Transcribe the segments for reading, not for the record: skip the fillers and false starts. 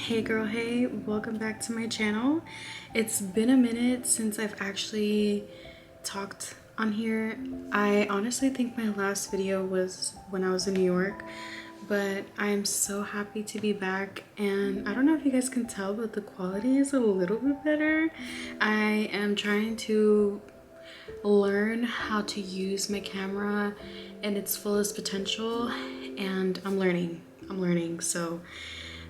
Hey girl, hey, welcome back to my channel. It's been a minute since I've actually talked on here. I honestly think my last video was when I was in New York, but I'm so happy to be back, and I don't know if you guys can tell, but the quality is a little bit better. I am trying to learn how to use my camera in its fullest potential, and I'm learning. So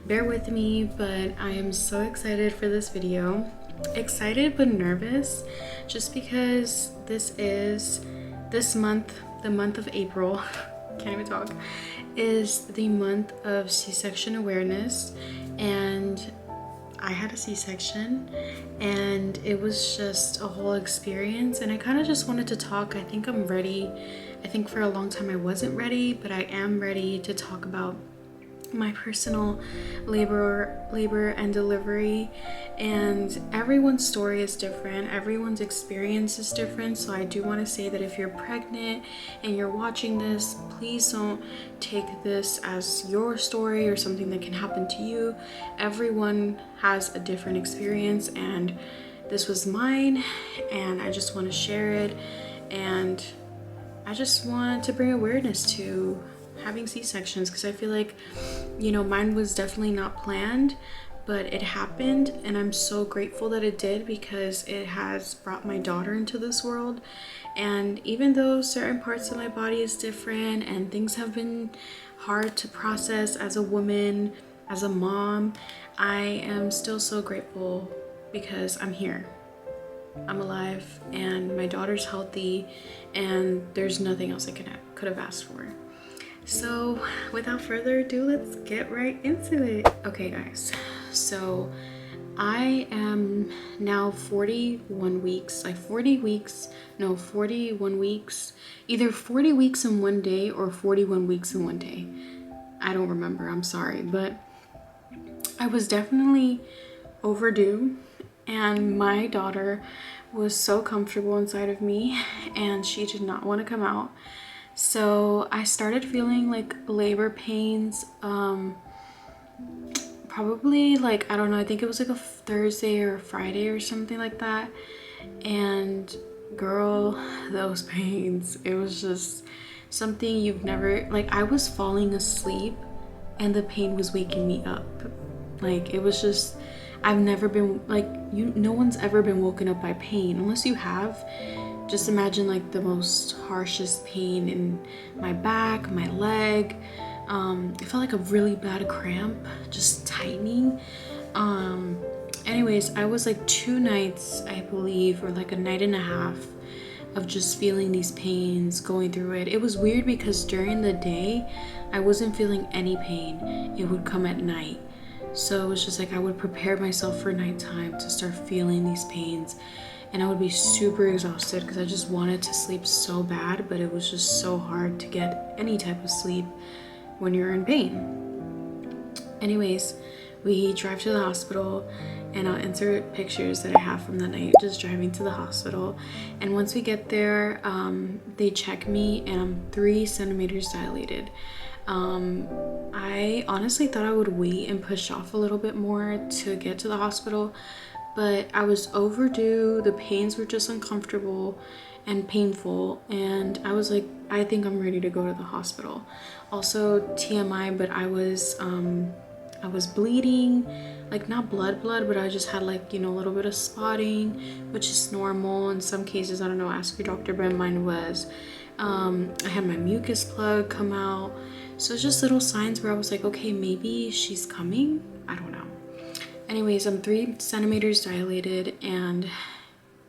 bear with me, but I am so excited for this video. Excited but nervous, just because this month, the month of April, can't even talk, is the month of C-section awareness, and I had a C-section and it was just a whole experience, and I kind of just wanted to talk. I think I'm ready. I think for a long time I wasn't ready, but I am ready to talk about my personal labor and delivery. And everyone's story is different, everyone's experience is different, so I do want to say that if you're pregnant and you're watching this, please don't take this as your story or something that can happen to you. Everyone has a different experience, and this was mine, and I just want to share it, and I just want to bring awareness to having C-sections, because I feel like, you know, mine was definitely not planned, but it happened, and I'm so grateful that it did, because it has brought my daughter into this world. And even though certain parts of my body is different and things have been hard to process as a woman, as a mom, I am still so grateful because I'm here. I'm alive and my daughter's healthy, and there's nothing else I could have asked for. So without further ado, let's get right into it. Okay guys, so I am now 41 weeks, 41 weeks, either 40 weeks in one day or 41 weeks in one day. I don't remember, I'm sorry, but I was definitely overdue, and my daughter was so comfortable inside of me and she did not want to come out. So I started feeling like labor pains, probably like, I don't know, I think it was like a Thursday or a Friday or something like that. And girl, those pains, it was just something you've never, like, I was falling asleep and the pain was waking me up. Like, it was just, I've never been, like, no one's ever been woken up by pain, unless you have. Just imagine like the most harshest pain in my back, my leg. It felt like a really bad cramp, just tightening. Anyways, I was like 2 nights, I believe, or like a night and a half of just feeling these pains, going through it. It was weird because during the day, I wasn't feeling any pain. It would come at night. So it was just like I would prepare myself for nighttime to start feeling these pains. And I would be super exhausted because I just wanted to sleep so bad, but it was just so hard to get any type of sleep when you're in pain. Anyways, we drive to the hospital, and I'll insert pictures that I have from the night just driving to the hospital. And once we get there, they check me and I'm 3 centimeters dilated. I honestly thought I would wait and push off a little bit more to get to the hospital, but I was overdue. The pains were just uncomfortable and painful, and I was like, I think I'm ready to go to the hospital. Also, TMI, but I was bleeding, like not blood, but I just had, like, you know, a little bit of spotting, which is normal in some cases. I don't know, ask your doctor, but mine was. I had my mucus plug come out, so it's just little signs where I was like, okay, maybe she's coming. I don't know. Anyways, I'm 3 centimeters dilated, and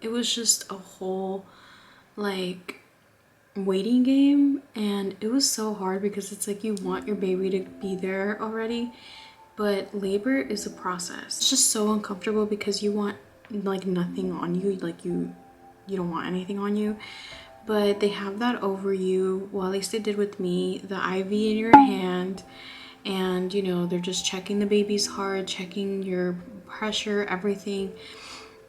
it was just a whole like waiting game, and it was so hard because it's like you want your baby to be there already, but labor is a process. It's just so uncomfortable because you want like nothing on you, like you don't want anything on you, but they have that over you. Well, at least they did with me, the IV in your hand. And you know, they're just checking the baby's heart, checking your pressure, everything.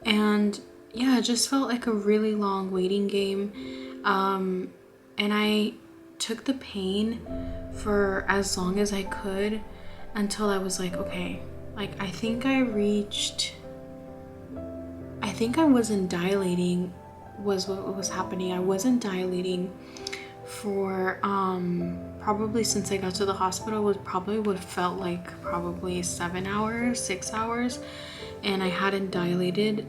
And yeah, it just felt like a really long waiting game. And I took the pain for as long as I could until I was like, okay, Like, I think I wasn't dilating was what was happening. I wasn't dilating for probably, since I got to the hospital, was probably what felt like probably 7 hours, 6 hours, and I hadn't dilated.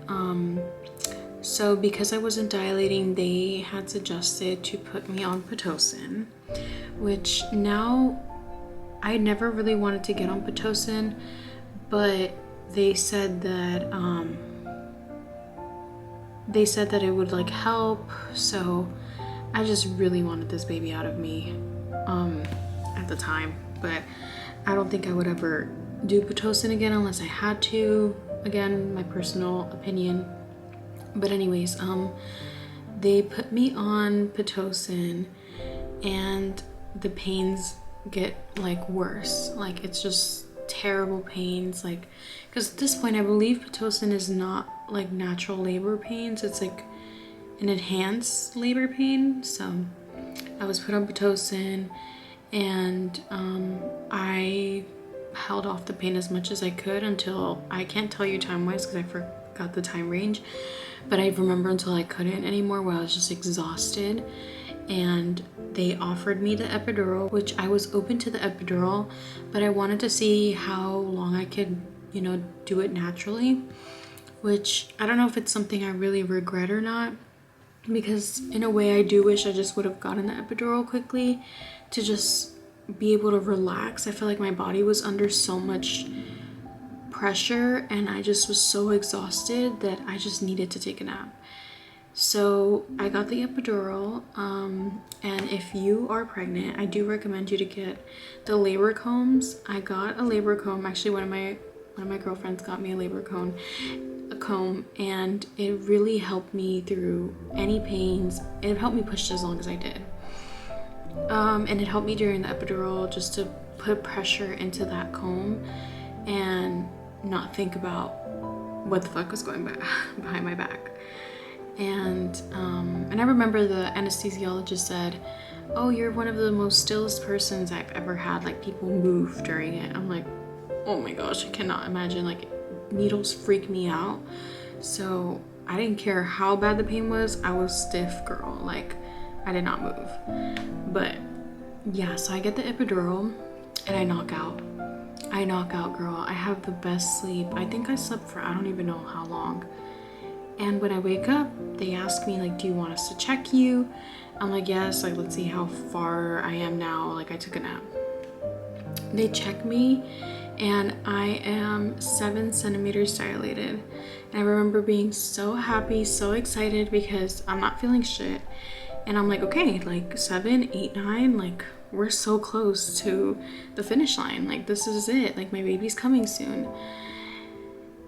So because I wasn't dilating, they had suggested to put me on Pitocin, which now, I never really wanted to get on Pitocin, but they said that it would like help. So I just really wanted this baby out of me at the time, but I don't think I would ever do Pitocin again unless I had to. Again, my personal opinion. But anyways, they put me on Pitocin, and the pains get like worse. Like, it's just terrible pains. Like, because at this point, I believe Pitocin is not like natural labor pains. It's like an enhanced labor pain. So I was put on Pitocin, and I held off the pain as much as I could until, I can't tell you time wise because I forgot the time range, but I remember until I couldn't anymore, where I was just exhausted. And they offered me the epidural, which I was open to the epidural, but I wanted to see how long I could, you know, do it naturally, which I don't know if it's something I really regret or not, because in a way I do wish I just would have gotten the epidural quickly to just be able to relax. I feel like my body was under so much pressure and I just was so exhausted that I just needed to take a nap. So I got the epidural, and if you are pregnant, I do recommend you to get the labor combs. I got a labor comb. Actually, one of my girlfriends got me a comb, and it really helped me through any pains. It helped me push as long as I did, and it helped me during the epidural just to put pressure into that comb and not think about what the fuck was going behind my back. And I remember the anesthesiologist said, "Oh, you're one of the most stillest persons I've ever had. Like, people move during it." I'm like, oh my gosh, I cannot imagine. Like, needles freak me out. So I didn't care how bad the pain was. I was stiff, girl. Like, I did not move. But yeah, so I get the epidural and I knock out. Girl. I have the best sleep. I think I slept for I don't even know how long. And when I wake up, they ask me, like, do you want us to check you? I'm like, yes, like, let's see how far I am now. Like, I took a nap. They check me, and I am 7 centimeters dilated. And I remember being so happy, so excited, because I'm not feeling shit. And I'm like, okay, like 7, 8, 9, like, we're so close to the finish line. Like, this is it. Like, my baby's coming soon.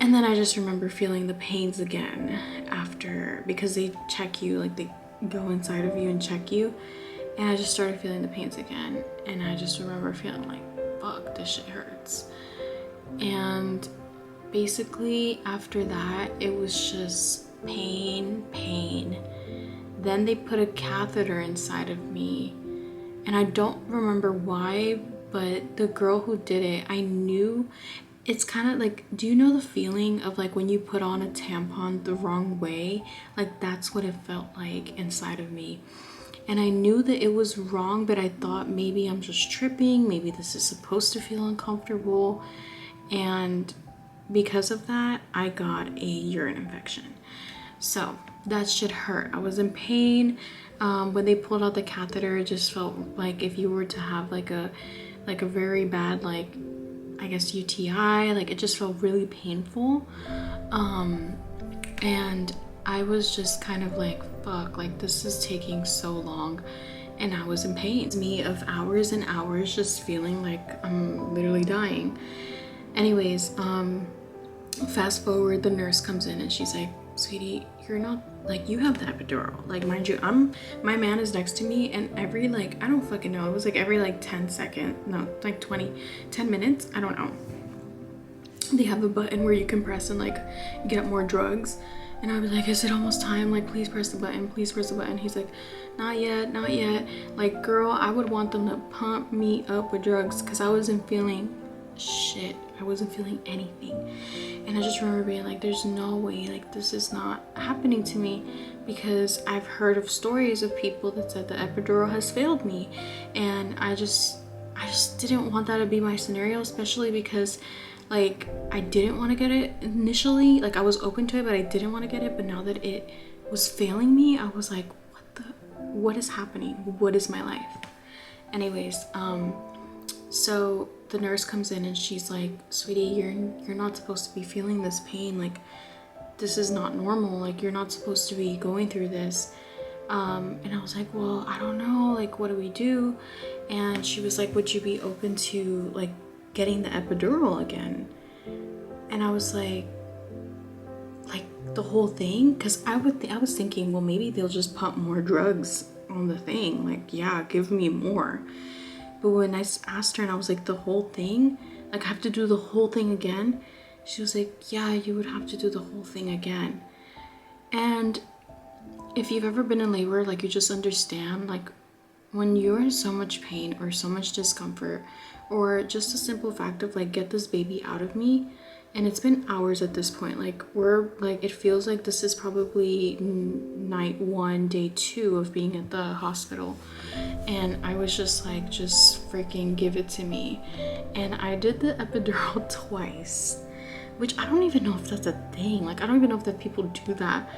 And then I just remember feeling the pains again after, because they check you, like they go inside of you and check you. And I just started feeling the pains again. And I just remember feeling like, fuck, this shit hurts. And basically after that, it was just pain. Then they put a catheter inside of me. And I don't remember why, but the girl who did it, I knew. It's kind of like, do you know the feeling of like when you put on a tampon the wrong way? Like, that's what it felt like inside of me. And I knew that it was wrong, but I thought maybe I'm just tripping. Maybe this is supposed to feel uncomfortable. And because of that, I got a urine infection. So that shit hurt. I was in pain. When they pulled out the catheter, it just felt like if you were to have like a very bad, like, I guess UTI, like, it just felt really painful. And I was just kind of like, fuck, like, this is taking so long. And I was in pain. Me of hours and hours just feeling like I'm literally dying. Anyways, fast forward, the nurse comes in and she's like, sweetie, you're not, like, you have the epidural. Like, mind you, my man is next to me, and every, like, I don't fucking know, it was like every like 10 minutes, I don't know, they have a button where you can press and like get more drugs. And I was like, is it almost time? Like, please press the button, please press the button. He's like, not yet. Like, girl, I would want them to pump me up with drugs because I wasn't feeling shit. I wasn't feeling anything. And I just remember being like, there's no way, like this is not happening to me, because I've heard of stories of people that said the epidural has failed me. And I just didn't want that to be my scenario, especially because like I didn't want to get it initially. Like I was open to it, but I didn't want to get it. But now that it was failing me, I was like, what is happening? What is my life? Anyways, so the nurse comes in and she's like, sweetie, you're not supposed to be feeling this pain. Like this is not normal. Like you're not supposed to be going through this. And I was like, well, I don't know, like what do we do? And she was like, would you be open to like getting the epidural again? And I was like the whole thing, because I was thinking, well, maybe they'll just pump more drugs on the thing, like yeah, give me more. But when I asked her and I was like, the whole thing, like I have to do the whole thing again? She was like, yeah, you would have to do the whole thing again. And if you've ever been in labor, like you just understand, like when you're in so much pain or so much discomfort, or just a simple fact of like, get this baby out of me. And it's been hours at this point. Like it feels like this is probably night 1, day 2 of being at the hospital. And I was just like, just freaking give it to me. And I did the epidural twice, which I don't even know if that's a thing. Like I don't even know if that people do that.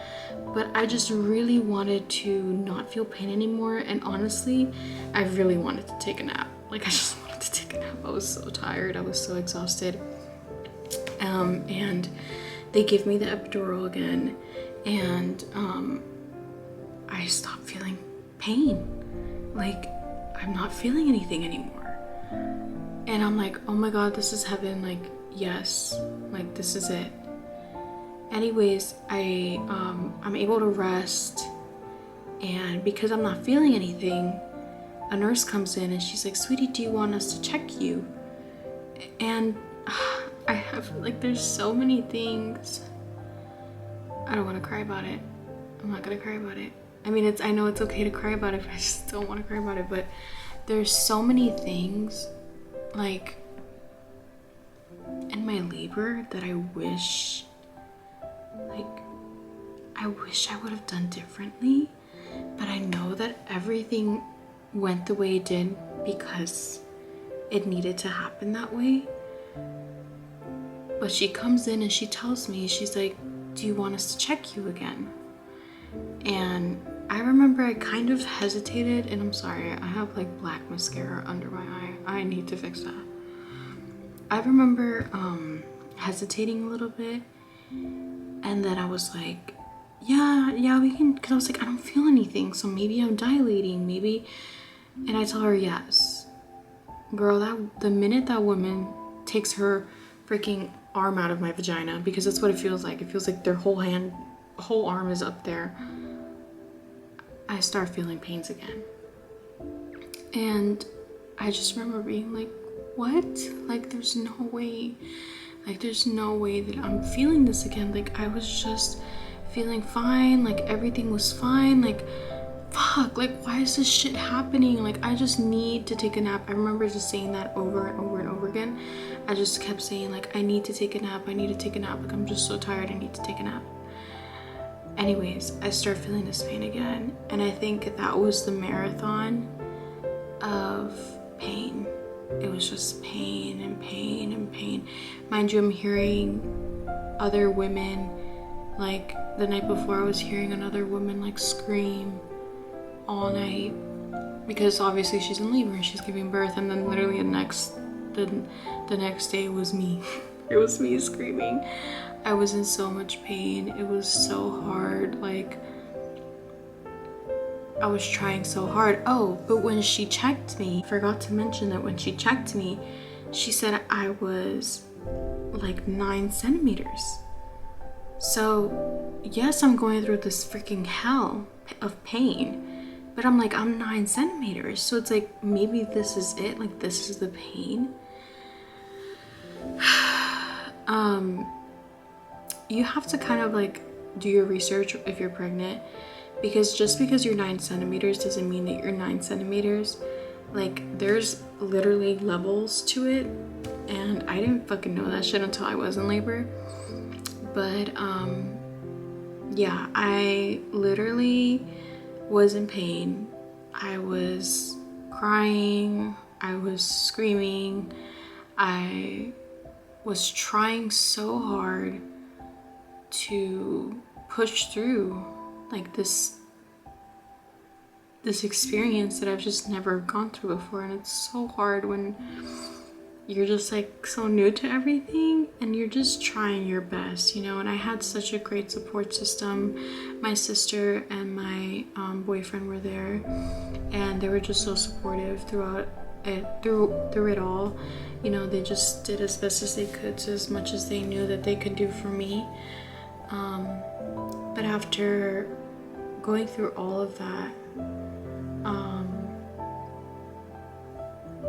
But I just really wanted to not feel pain anymore. And honestly, I really wanted to take a nap. Like I just wanted to take a nap. I was so tired. I was so exhausted. And they give me the epidural again, and I stopped feeling pain. Like I'm not feeling anything anymore. And I'm like, oh my god, this is heaven. Like yes, like this is it. Anyways, I'm able to rest, and because I'm not feeling anything, a nurse comes in and she's like, sweetie, do you want us to check you? And I have like, there's so many things. I don't want to cry about it. I'm not gonna cry about it. I mean, I know it's okay to cry about it, but I just don't want to cry about it. But there's so many things like in my labor that I wish I would have done differently. But I know that everything went the way it did because it needed to happen that way. But she comes in and she tells me, she's like, do you want us to check you again? And I remember I kind of hesitated, and I'm sorry, I have like black mascara under my eye. I need to fix that. I remember hesitating a little bit, and then I was like, yeah, we can, because I was like, I don't feel anything, so maybe I'm dilating, maybe. And I tell her yes. Girl, the minute that woman takes her freaking arm out of my vagina, because that's what it feels like. It feels like their whole arm is up there. I start feeling pains again. And I just remember being like, what? Like, there's no way. Like, there's no way that I'm feeling this again. Like, I was just feeling fine. Like, everything was fine. Like, fuck, like, why is this shit happening? Like, I just need to take a nap. I remember just saying that over and over and over again. I just kept saying, like, I need to take a nap. I need to take a nap. Like, I'm just so tired. I need to take a nap. Anyways, I start feeling this pain again. And I think that was the marathon of pain. It was just pain and pain and pain. Mind you, I'm hearing other women, like, the night before I was hearing another woman, like, scream all night, because obviously she's in labor and she's giving birth. And then literally the next day was me. It was me screaming. I was in so much pain. It was so hard. Like, I was trying so hard. Oh, but when she checked me, I forgot to mention that when she checked me, she said I was like 9 centimeters. So yes, I'm going through this freaking hell of pain, but I'm like, I'm 9 centimeters. So it's like, maybe this is it. Like, this is the pain. You have to kind of like do your research if you're pregnant, because just because you're 9 centimeters doesn't mean that you're 9 centimeters. Like, there's literally levels to it. and I didn't fucking know that shit until I was in labor. But yeah, I literally was in pain. I was crying, I was screaming, I was trying so hard to push through like this experience that I've just never gone through before. And it's so hard when you're just like so new to everything and you're just trying your best, you know. And I had such a great support system. My sister and my boyfriend were there, and they were just so supportive throughout it, through it all. You know, they just did as best as they could, to as much as they knew that they could do for me. But after going through all of that,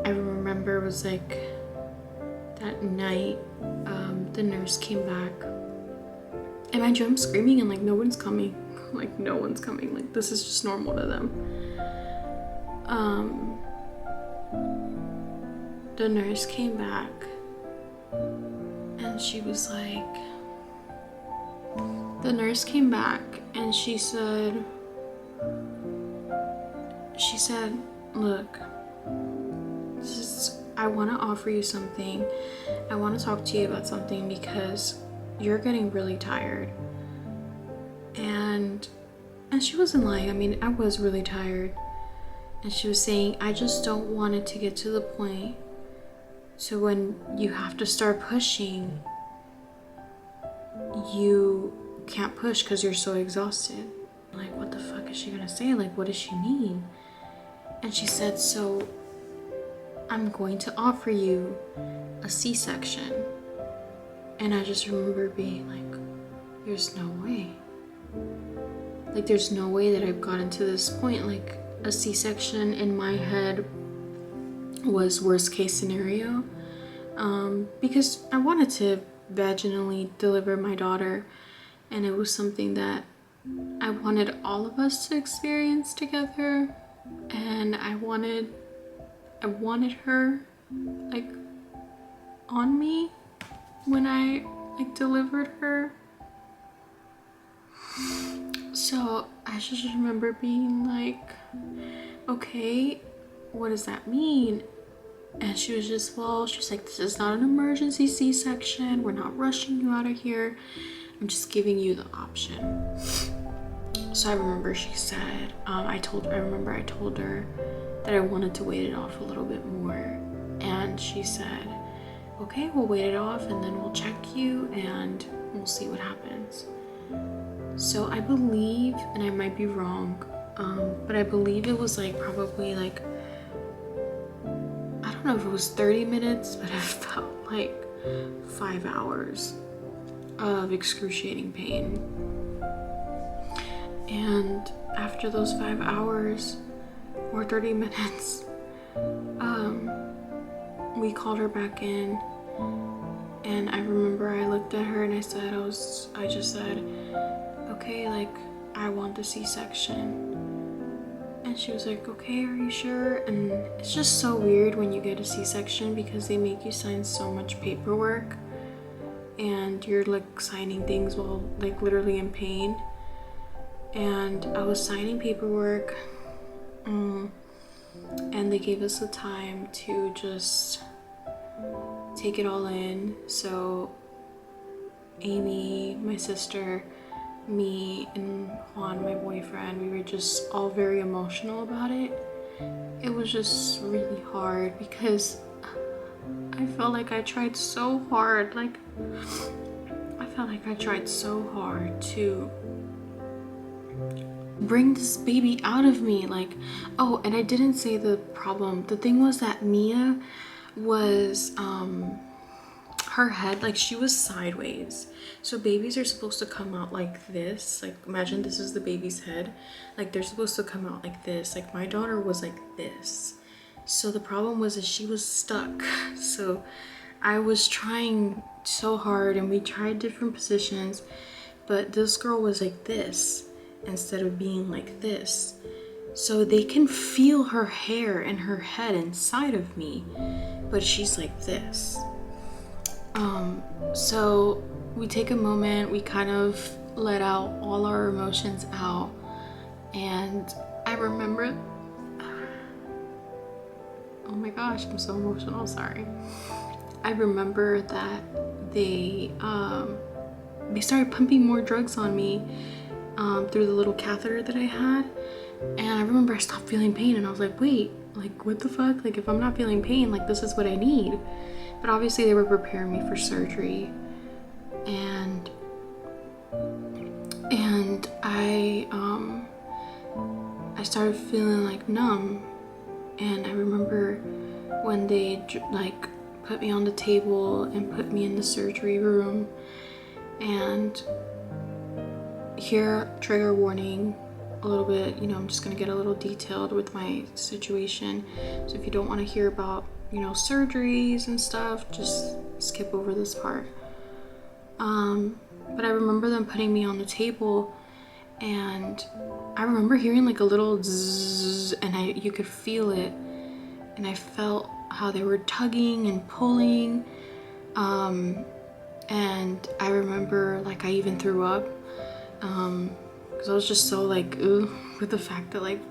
I remember it was like that night, the nurse came back, and mind you, I'm screaming and like no one's coming. Like no one's coming. Like this is just normal to them. The nurse came back and she was like, she said, look, I want to offer you something. I want to talk to you about something because you're getting really tired. And she wasn't lying. I mean, I was really tired. And she was saying, I just don't want it to get to the point so when you have to start pushing, you can't push because you're so exhausted. Like, what the fuck is she gonna say? Like, what does she mean? And she said, so I'm going to offer you a C-section. And I just remember being like, there's no way. Like, there's no way that I've gotten to this point. Like, a C-section in my head was worst case scenario, because I wanted to vaginally deliver my daughter, and it was something that I wanted all of us to experience together, and I wanted her like on me when I like delivered her. So I just remember being like, okay, what does that mean? And she was just, well, she's like, this is not an emergency C-section. We're not rushing you out of here. I'm just giving you the option. So I remember she said, I told her that I wanted to wait it off a little bit more. And she said, okay, we'll wait it off and then we'll check you and we'll see what happens. So I believe, and I might be wrong, but I believe it was like probably like, I don't know if it was 30 minutes, but I felt like 5 hours of excruciating pain. And after those 5 hours or 30 minutes, we called her back in, and I remember I looked at her and I just said, okay, like, I want the C-section. And she was like, okay, are you sure? And it's just so weird when you get a C-section because they make you sign so much paperwork and you're like signing things while like literally in pain. And I was signing paperwork, and they gave us the time to just take it all in. So Amy, my sister, me, and Juan, my boyfriend, we were just all very emotional about it. It was just really hard because I felt like I tried so hard. Like, I felt like I tried so hard to bring this baby out of me. Like, oh, and I didn't say the problem. The thing was that Mia was, her head, like, she was sideways. So babies are supposed to come out like this. Like, imagine this is the baby's head. Like, they're supposed to come out like this. Like, my daughter was like this. So the problem was that she was stuck. So I was trying so hard and we tried different positions, but this girl was like this instead of being like this. So they can feel her hair and her head inside of me, but she's like this. So we take a moment, we kind of let out all our emotions out, and I remember, oh my gosh, I'm so emotional, sorry. I remember that they started pumping more drugs on me through the little catheter that I had, and I remember I stopped feeling pain, and I was like, wait, like what the fuck, like if I'm not feeling pain, like this is what I need. But obviously they were preparing me for surgery, and I started feeling like numb. And I remember when they like put me on the table and put me in the surgery room, and here, trigger warning a little bit, you know, I'm just gonna get a little detailed with my situation, so if you don't want to hear about, you know, surgeries and stuff, just skip over this part. But I remember them putting me on the table, and I remember hearing like a little zzz, and you could feel it, and I felt how they were tugging and pulling, and I remember like I even threw up, because I was just so like ugh, with the fact that like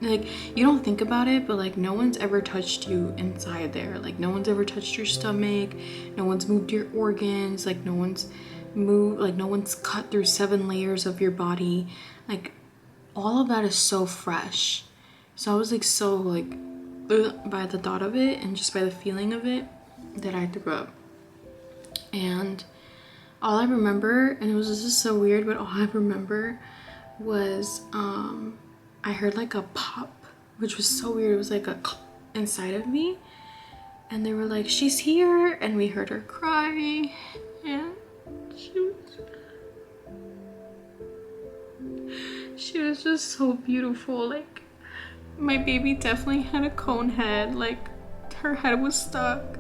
you don't think about it, but like no one's ever touched you inside there. Like no one's ever touched your stomach, no one's moved your organs, like no one's cut through 7 layers of your body. Like all of that is so fresh. So I was like so like ugh, by the thought of it, and just by the feeling of it, that I threw up. And all I remember, and it was just so weird, but all I remember was I heard like a pop, which was so weird. It was like a inside of me, and they were like, she's here, and we heard her cry, and she was just so beautiful. Like my baby definitely had a cone head, like her head was stuck,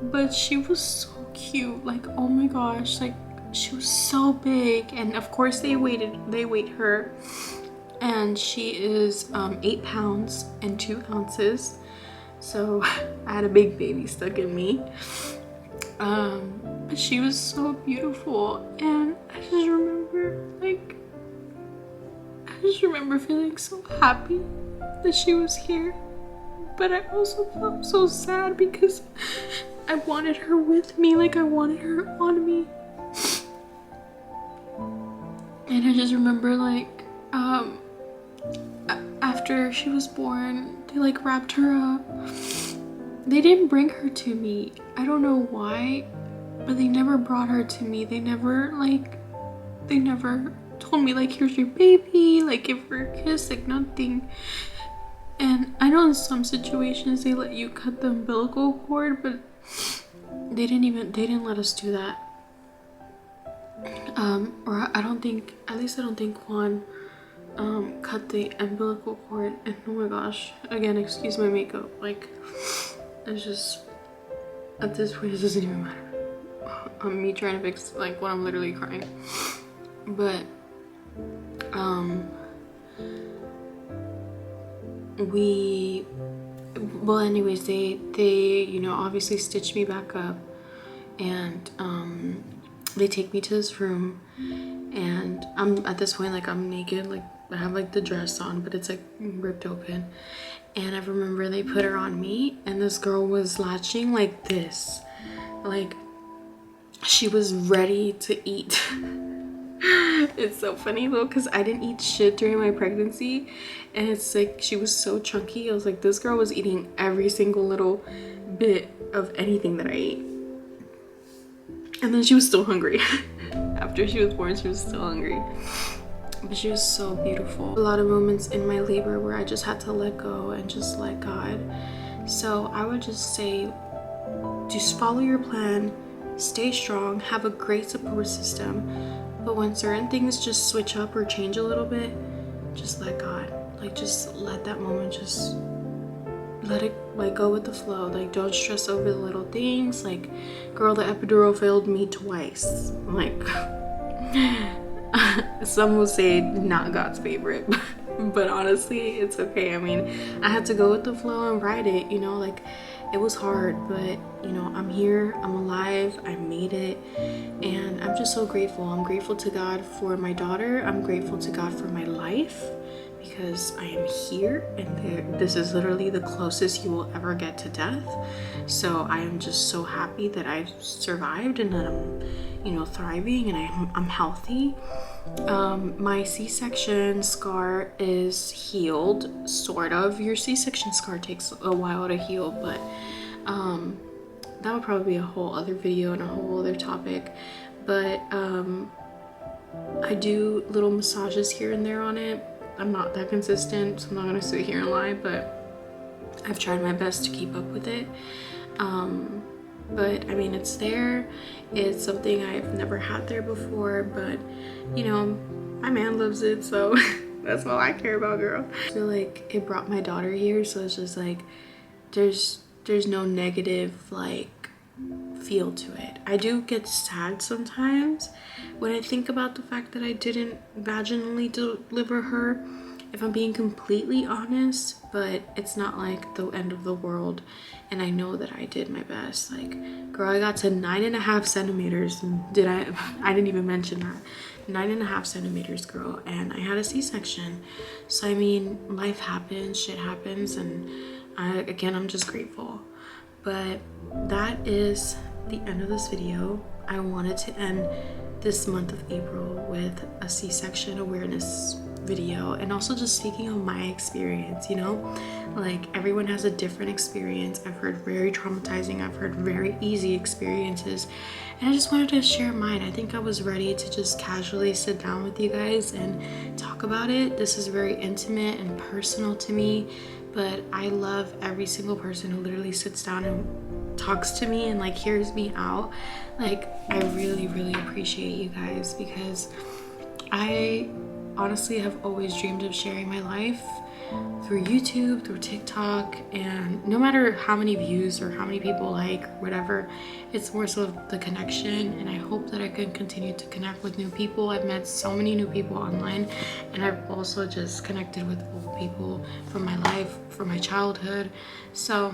but she was so cute. Like oh my gosh, like she was so big. And of course they weighed her, and she is 8 pounds and 2 ounces, so I had a big baby stuck in me. But she was so beautiful, and I just remember feeling so happy that she was here, but I also felt so sad because I wanted her with me, like I wanted her on me. And I just remember like after she was born, they like wrapped her up. They didn't bring her to me, I don't know why, but they never brought her to me. They never told me like, here's your baby, like give her a kiss, like nothing. And I know in some situations they let you cut the umbilical cord, but they didn't let us do that. Or I don't think Juan cut the umbilical cord. And oh my gosh, again, excuse my makeup, like it's just, at this point it doesn't even matter. Me trying to fix like when I'm literally crying. But anyways, they you know, obviously stitched me back up, and they take me to this room, and I'm at this point like I'm naked, like I have like the dress on, but it's like ripped open. And I remember they put her on me, and this girl was latching like this, like she was ready to eat. It's so funny though, because I didn't eat shit during my pregnancy, and it's like she was so chunky. I was like, this girl was eating every single little bit of anything that I ate. And then she was still hungry. After she was born, she was still hungry, but she was so beautiful. A lot of moments in my labor where I just had to let go and just let God. So I would just say, just follow your plan, stay strong, have a great support system. But when certain things just switch up or change a little bit, just let God. Like just let that moment, just let it like go with the flow. Like don't stress over the little things. Like, girl, the epidural failed me twice. Like some will say not God's favorite, but honestly it's okay. I mean, I had to go with the flow and ride it, you know. Like it was hard, but you know, I'm here, I'm alive, I made it, and I'm just so grateful. I'm grateful to God for my daughter. I'm grateful to God for my life, because I am here, and this is literally the closest you will ever get to death. So I am just so happy that I've survived and that I'm, you know, thriving, and I'm healthy. My C-section scar is healed, sort of. Your C-section scar takes a while to heal, but that would probably be a whole other video and a whole other topic. But I do little massages here and there on it. I'm not that consistent, so I'm not gonna sit here and lie, but I've tried my best to keep up with it. But I mean, it's there. It's something I've never had there before, but you know, my man loves it, so that's all I care about, girl. I feel like it brought my daughter here, so it's just like there's no negative like feel to it. I do get sad sometimes when I think about the fact that I didn't vaginally deliver her, if I'm being completely honest, but it's not like the end of the world, and I know that I did my best. Like, girl, I got to 9.5 centimeters, and I didn't even mention that. 9.5 centimeters, girl, and I had a C-section. So I mean, life happens, shit happens, and again, I'm just grateful. But that is the end of this video. I wanted to end this month of April with a C-section awareness video, and also just speaking on my experience. You know, like, everyone has a different experience. I've heard very traumatizing, I've heard very easy experiences, and I just wanted to share mine. I think I was ready to just casually sit down with you guys and talk about it. This is very intimate and personal to me, but I love every single person who literally sits down and talks to me and like hears me out. Like, I really appreciate you guys, because I honestly have always dreamed of sharing my life through YouTube, through TikTok, and no matter how many views or how many people like, whatever, it's more so the connection, and I hope that I can continue to connect with new people. I've met so many new people online, and I've also just connected with old people from my life, from my childhood. So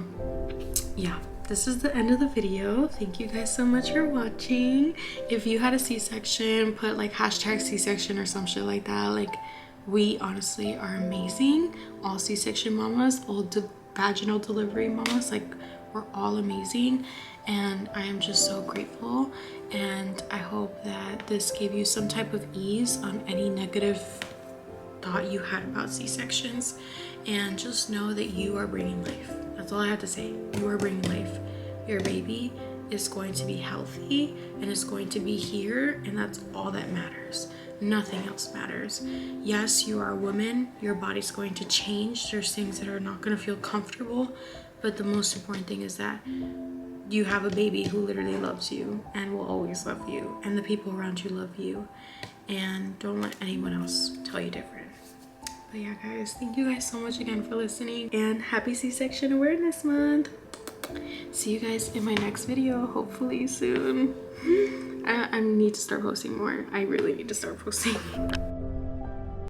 yeah, this is the end of the video. Thank you guys so much for watching. If you had a C-section, put like hashtag C-section or some shit like that. Like, we honestly are amazing. All C-section mamas, all vaginal delivery mamas, like, we're all amazing, and I am just so grateful. And I hope that this gave you some type of ease on any negative thought you had about C-sections, and just know that you are bringing life. That's all I have to say. You are bringing life. Your baby is going to be healthy and is going to be here, and that's all that matters. Nothing else matters. Yes, you are a woman. Your body's going to change. There's things that are not going to feel comfortable, but the most important thing is that you have a baby who literally loves you and will always love you, and the people around you love you, and don't let anyone else tell you different. But yeah, guys, thank you guys so much again for listening, and happy C-section awareness month. See you guys in my next video, hopefully soon. I need to start posting more. I really need to start posting.